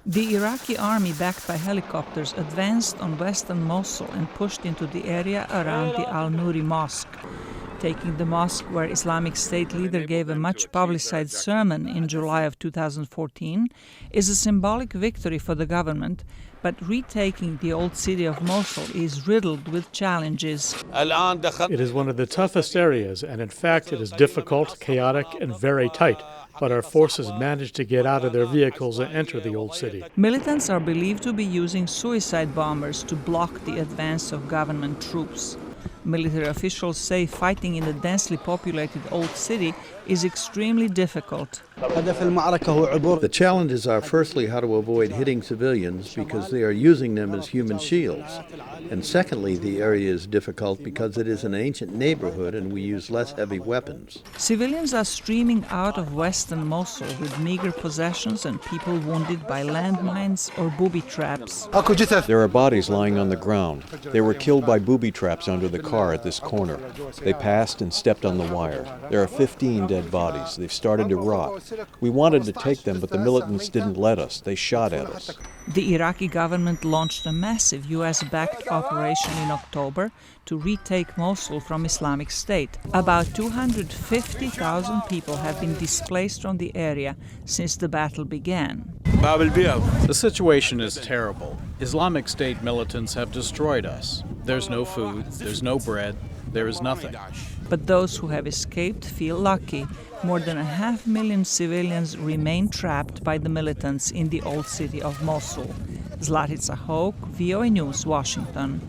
The Iraqi army, backed by helicopters, advanced on western Mosul and pushed into the area around the Al-Nuri Mosque. Taking the mosque where Islamic State leader gave a much-publicized sermon in July of 2014 is a symbolic victory for the government, but retaking the old city of Mosul is riddled with challenges. It is one of the toughest areas, and in fact it is difficult, chaotic, and very tight. But our forces managed to get out of their vehicles and enter the old city. Militants are believed to be using suicide bombers to block the advance of government troops. Military officials say fighting in the densely populated old city is extremely difficult. The challenges are firstly how to avoid hitting civilians because they are using them as human shields. And secondly, the area is difficult because it is an ancient neighborhood and we use less heavy weapons. Civilians are streaming out of western Mosul with meager possessions and people wounded by landmines or booby traps. There are bodies lying on the ground. They were killed by booby traps under the car at this corner. They passed and stepped on the wire. There are 15 dead bodies. They've started to rot. We wanted to take them, but the militants didn't let us. They shot at us. The Iraqi government launched a massive U.S.-backed operation in October to retake Mosul from Islamic State. About 250,000 people have been displaced from the area since the battle began. The situation is terrible. Islamic State militants have destroyed us. There's no food, there's no bread, there is nothing. But those who have escaped feel lucky. More than 500,000 civilians remain trapped by the militants in the old city of Mosul. Zlatica Hoke, VOA News, Washington.